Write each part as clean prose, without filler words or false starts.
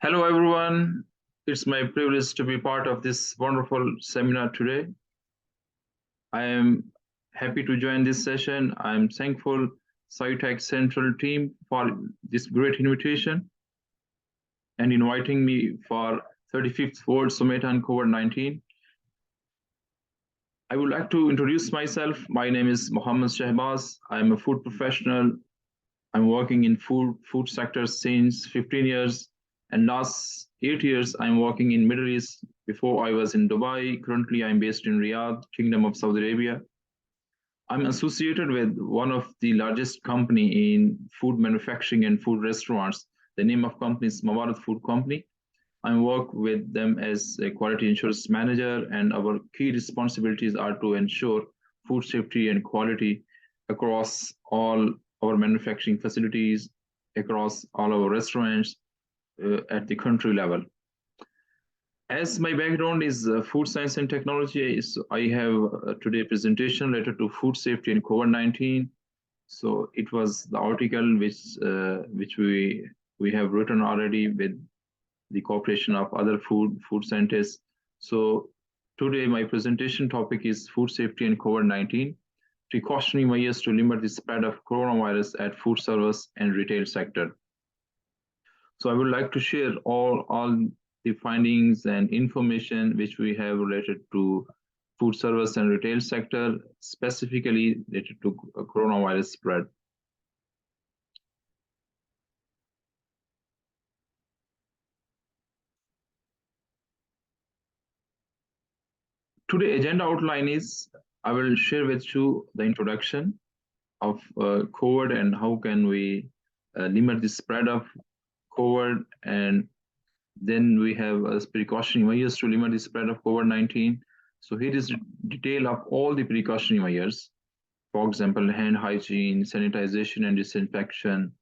Hello, everyone. It's my privilege to be part of this wonderful seminar today. I am happy to join this session. I'm thankful SciTech Central team for this great invitation and inviting me for 35th World Summit on COVID-19. I would like to introduce myself. My name is Mohammed Shahbaz. I'm a food professional. I'm working in food sector since 15 years, and last 8 years I'm working in Middle East. Before I was in Dubai. Currently I'm based in Riyadh, Kingdom of Saudi Arabia. I'm associated with one of the largest company in food manufacturing and food restaurants. The name of company is Mawarid Food Company. I work with them as a quality assurance manager, and our key responsibilities are to ensure food safety and quality across all our manufacturing facilities, across all our restaurants at the country level. As my background is food science and technology, so I have today presentation related to food safety and COVID-19. So it was the article which we have written already with the cooperation of other food scientists. So today my presentation topic is food safety and COVID-19, precautionary measures to limit the spread of coronavirus at food service and retail sector. So I would like to share all the findings and information which we have related to food service and retail sector, specifically related to coronavirus spread. Today agenda outline is, I will share with you the introduction of COVID and how can we limit the spread of COVID, and then we have precautionary measures to limit the spread of COVID-19. So here is detail of all the precautionary measures. For example, hand hygiene, sanitization and disinfection,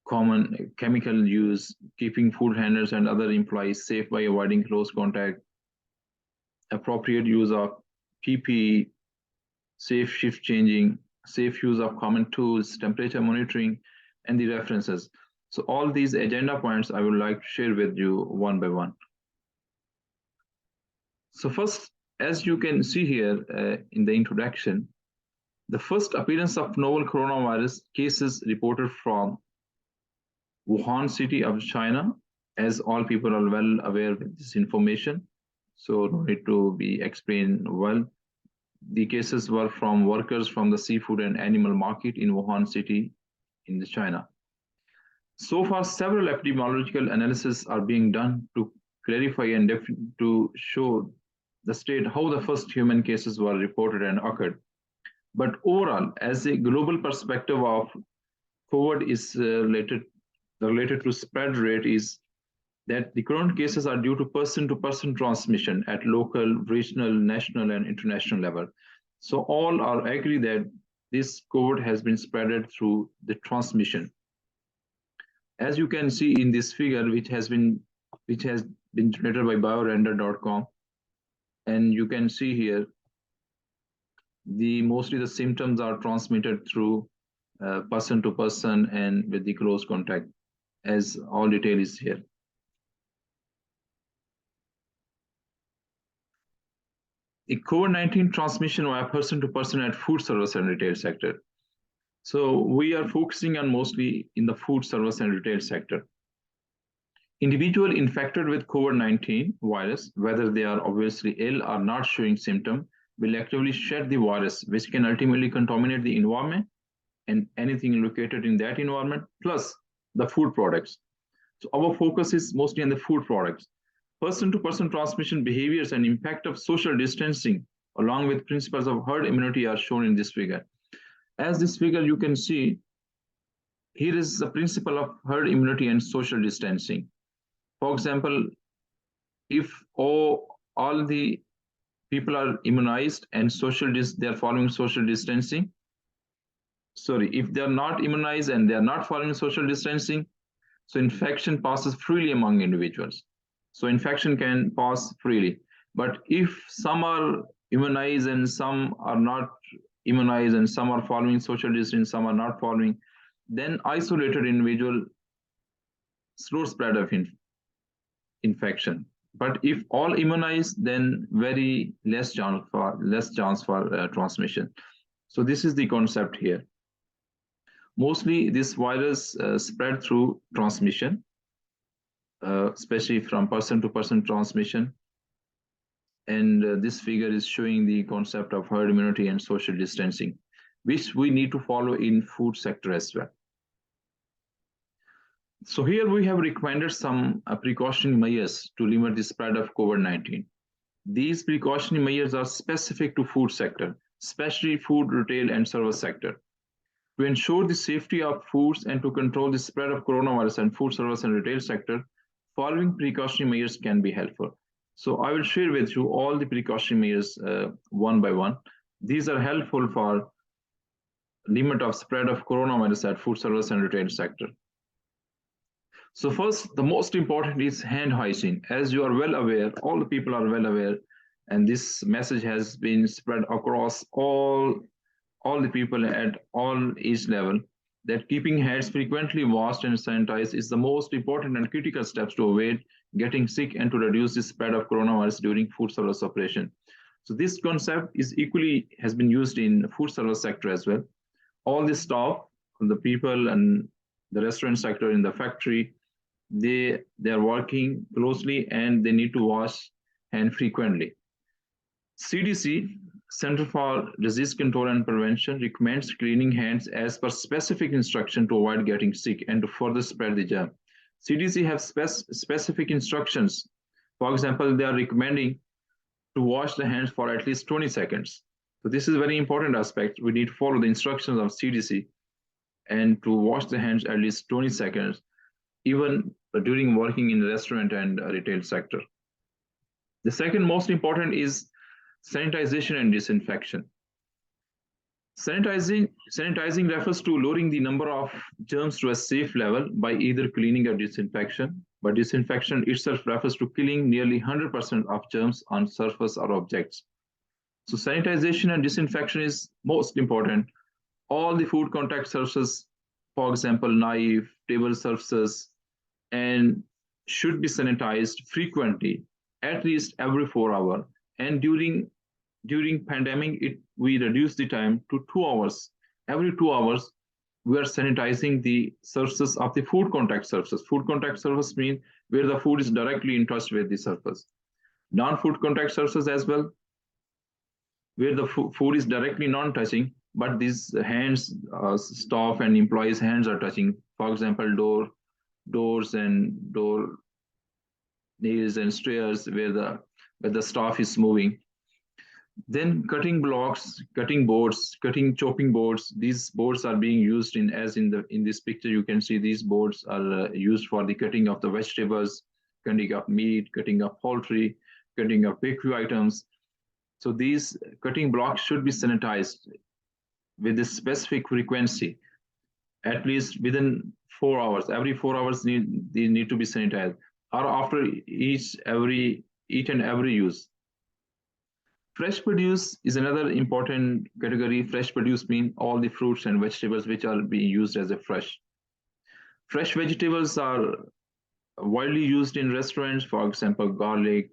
common chemical use, keeping food handlers and other employees safe by avoiding close contact, appropriate use of PPE, safe shift changing, safe use of common tools, temperature monitoring, and the references. So all these agenda points I would like to share with you one by one. So first, as you can see here in the introduction, the first appearance of novel coronavirus cases reported from Wuhan city of China, as all people are well aware of this information. So no need to be explained well. The cases were from workers from the seafood and animal market in Wuhan city in China. So far, several epidemiological analyses are being done to clarify and to show the state how the first human cases were reported and occurred. But overall, as a global perspective of COVID is related to spread rate is that the current cases are due to person transmission at local, regional, national, and international level. So all are agree that this COVID has been spreaded through the transmission. As you can see in this figure, which has been generated by biorender.com, and you can see here mostly the symptoms are transmitted through person to person and with the close contact, as all detail is here. The COVID-19 transmission via person to person at food service and retail sector. So we are focusing on mostly in the food service and retail sector. Individual infected with COVID-19 virus, whether they are obviously ill or not showing symptom, will actively shed the virus, which can ultimately contaminate the environment and anything located in that environment, plus the food products. So our focus is mostly on the food products. Person-to-person transmission behaviors and impact of social distancing, along with principles of herd immunity, are shown in this figure. As this figure you can see, here is the principle of herd immunity and social distancing. For example, if all the people are immunized and they are following social distancing, if they are not immunized and they are not following social distancing, so infection passes freely among individuals. So infection can pass freely. But if some are immunized and some are not immunized and some are following social distance, some are not following, then isolated individual slow spread of infection. But if all immunized, then very less chance for transmission. So this is the concept here. Mostly this virus spread through transmission, especially from person to person transmission. And this figure is showing the concept of herd immunity and social distancing, which we need to follow in food sector as well. So here we have recommended some precautionary measures to limit the spread of COVID-19. These precautionary measures are specific to food sector, especially food, retail, and service sector. To ensure the safety of foods and to control the spread of coronavirus in food service and retail sector, following precautionary measures can be helpful. So I will share with you all the precautionary measures one by one. These are helpful for limit of spread of coronavirus at food service and retail sector. So first, the most important is hand hygiene. As you are well aware, all the people are well aware, and this message has been spread across all the people at all age level, that keeping hands frequently washed and sanitized is the most important and critical steps to avoid getting sick and to reduce the spread of coronavirus during food service operation. So this concept is equally has been used in food service sector as well. All the staff, the people and the restaurant sector in the factory, they are working closely and they need to wash hand frequently. CDC, Center for Disease Control and Prevention, recommends cleaning hands as per specific instruction to avoid getting sick and to further spread the germ. CDC have specific instructions. For example, they are recommending to wash the hands for at least 20 seconds. So this is a very important aspect. We need to follow the instructions of CDC and to wash the hands at least 20 seconds, even during working in the restaurant and retail sector. The second most important is sanitization and disinfection. Sanitizing refers to lowering the number of germs to a safe level by either cleaning or disinfection. But disinfection itself refers to killing nearly 100% of germs on surface or objects. So sanitization and disinfection is most important. All the food contact surfaces, for example, knife, table surfaces, and should be sanitized frequently, at least every 4 hours. And during pandemic, we reduced the time to 2 hours. Every 2 hours, we are sanitizing the surfaces of the food contact surfaces. Food contact surface means where the food is directly in touch with the surface. Non-food contact surfaces as well, where the food is directly non-touching, but these hands, staff and employees' hands are touching. For example, doors and door nails and stairs where the staff is moving. Then cutting blocks, cutting boards, chopping boards. These boards are being used in this picture. You can see these boards are used for the cutting of the vegetables, cutting of meat, cutting of poultry, cutting of bakery items. So these cutting blocks should be sanitized with a specific frequency, at least within 4 hours. Every 4 hours they need to be sanitized, or after each and every use. Fresh produce is another important category. Fresh produce means all the fruits and vegetables which are being used as a fresh. Fresh vegetables are widely used in restaurants, for example, garlic,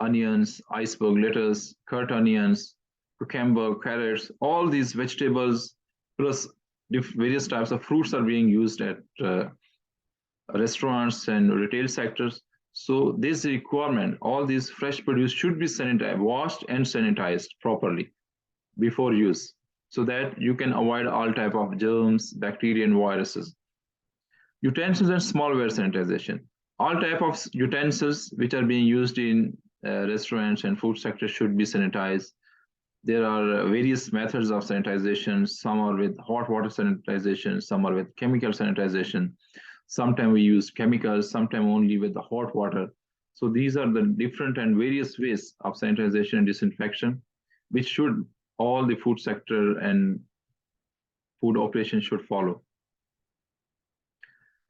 onions, iceberg lettuce, cut onions, cucumber, carrots. All these vegetables plus various types of fruits are being used at restaurants and retail sectors. So this requirement, all these fresh produce should be sanitized, washed and sanitized properly before use, so that you can avoid all type of germs, bacteria and viruses. Utensils and smallware sanitization. All type of utensils which are being used in restaurants and food sector should be sanitized. There are various methods of sanitization. Some are with hot water sanitization, some are with chemical sanitization. Sometimes we use chemicals, sometimes only with the hot water. So these are the different and various ways of sanitization and disinfection, which should all the food sector and food operations should follow.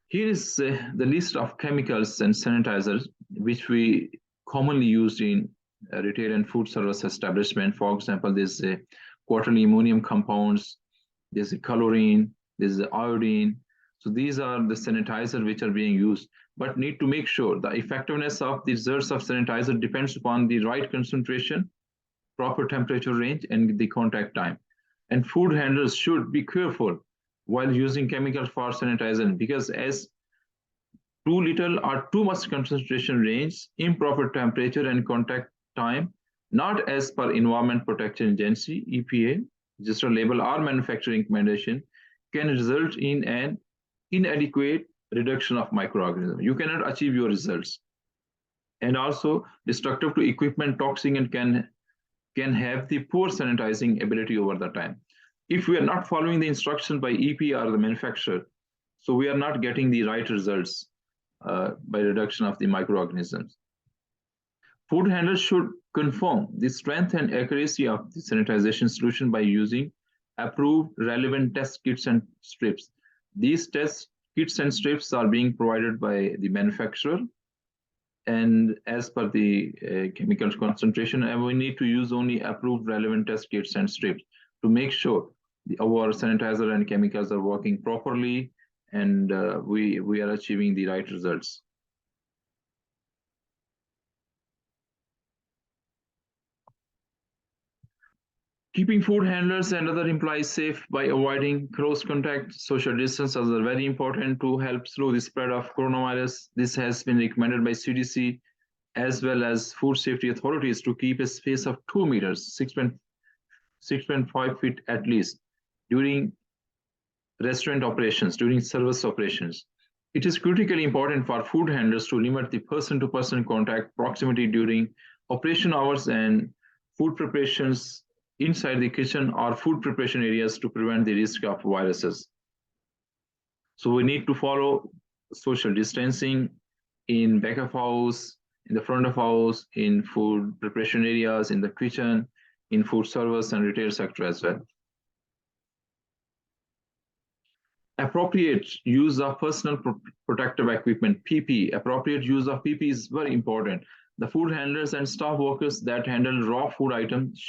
Here is the list of chemicals and sanitizers which we commonly use in retail and food service establishment. For example, there's quarterly ammonium compounds, there's chlorine, there's iodine. So these are the sanitizer which are being used, but need to make sure the effectiveness of the results of sanitizer depends upon the right concentration, proper temperature range, and the contact time. And food handlers should be careful while using chemicals for sanitizer, because as too little or too much concentration range, improper temperature and contact time, not as per Environment Protection Agency, EPA, register label or manufacturing recommendation, can result in an inadequate reduction of microorganisms. You cannot achieve your results. And also destructive to equipment, toxic, and can have the poor sanitizing ability over the time. If we are not following the instruction by EPA or the manufacturer, so we are not getting the right results by reduction of the microorganisms. Food handlers should confirm the strength and accuracy of the sanitization solution by using approved relevant test kits and strips. These test kits and strips are being provided by the manufacturer and as per the chemical concentration, and we need to use only approved relevant test kits and strips to make sure our sanitizer and chemicals are working properly and we are achieving the right results. Keeping food handlers and other employees safe by avoiding close contact, social distance are very important to help slow the spread of coronavirus. This has been recommended by CDC as well as food safety authorities to keep a space of 2 meters, 6.5 feet at least, during restaurant operations, during service operations. It is critically important for food handlers to limit the person-to-person contact proximity during operation hours and food preparations inside the kitchen or food preparation areas to prevent the risk of viruses. So we need to follow social distancing in back of house, in the front of house, in food preparation areas, in the kitchen, in food service and retail sector as well. Appropriate use of personal protective equipment, PPE. Appropriate use of PPE is very important. The food handlers and staff workers that handle raw food items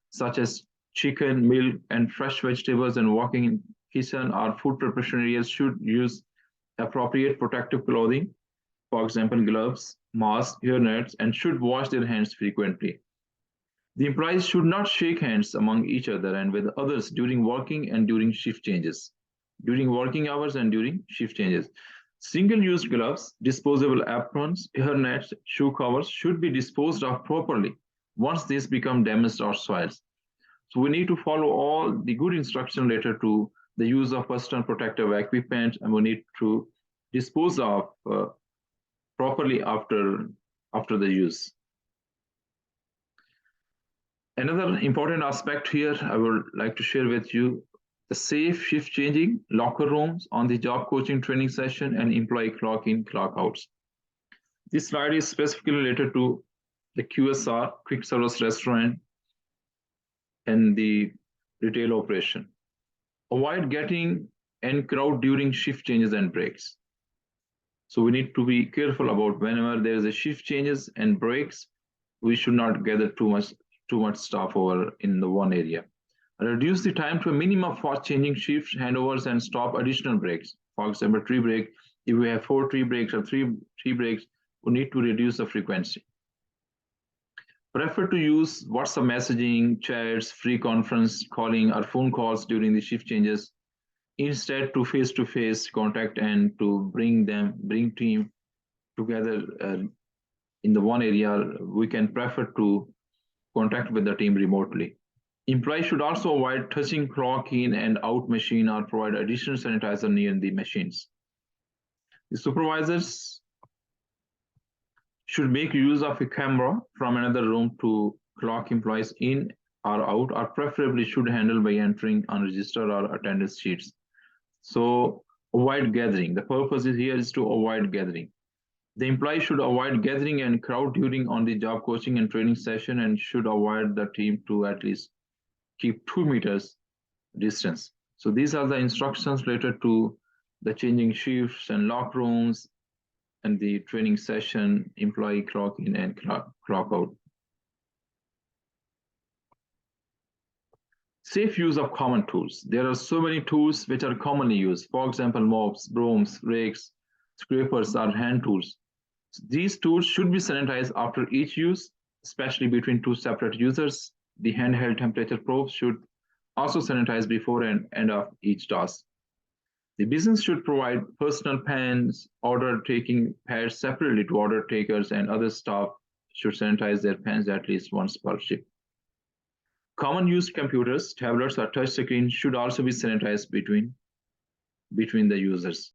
such as chicken, milk, and fresh vegetables and working in kitchen or food preparation areas should use appropriate protective clothing, for example, gloves, masks, hairnets, and should wash their hands frequently. The employees should not shake hands among each other and with others during working and during shift changes, during working hours and during shift changes. Single-use gloves, disposable aprons, hairnets, shoe covers should be disposed of properly once these become damaged or soiled. So we need to follow all the good instruction related to the use of personal protective equipment, and we need to dispose of properly after the use. Another important aspect here I would like to share with you, the safe shift changing, locker rooms on the job coaching training session, and employee clock in, clock outs. This slide is specifically related to the QSR, quick service restaurant, and the retail operation. Avoid getting in crowd during shift changes and breaks. So we need to be careful about whenever there is a shift changes and breaks, we should not gather too much staff over in the one area. Reduce the time to a minimum for changing shift handovers and stop additional breaks. For example, tree break, if we have 4 tree breaks or 3 breaks, we need to reduce the frequency. Prefer to use WhatsApp messaging, chats, free conference calling, or phone calls during the shift changes, instead to face-to-face contact and to bring team together in the one area. We can prefer to contact with the team remotely. Employees should also avoid touching clock in and out machine or provide additional sanitizer near the machines. The supervisors should make use of a camera from another room to clock employees in or out, or preferably should handle by entering unregistered or attendance sheets. So avoid gathering. The purpose here is to avoid gathering. The employee should avoid gathering and crowd during on the job coaching and training session and should avoid the team to at least keep 2 meters distance. So these are the instructions related to the changing shifts and lock rooms and the training session, employee clock in and clock out. Safe use of common tools. There are so many tools which are commonly used. For example, mops, brooms, rakes, scrapers are hand tools. These tools should be sanitized after each use, especially between two separate users. The handheld temperature probes should also sanitize before and end of each task. The business should provide personal pans, order taking pads separately to order takers, and other staff should sanitize their pans at least once per shift. Common use computers, tablets, or touch screens should also be sanitized between the users.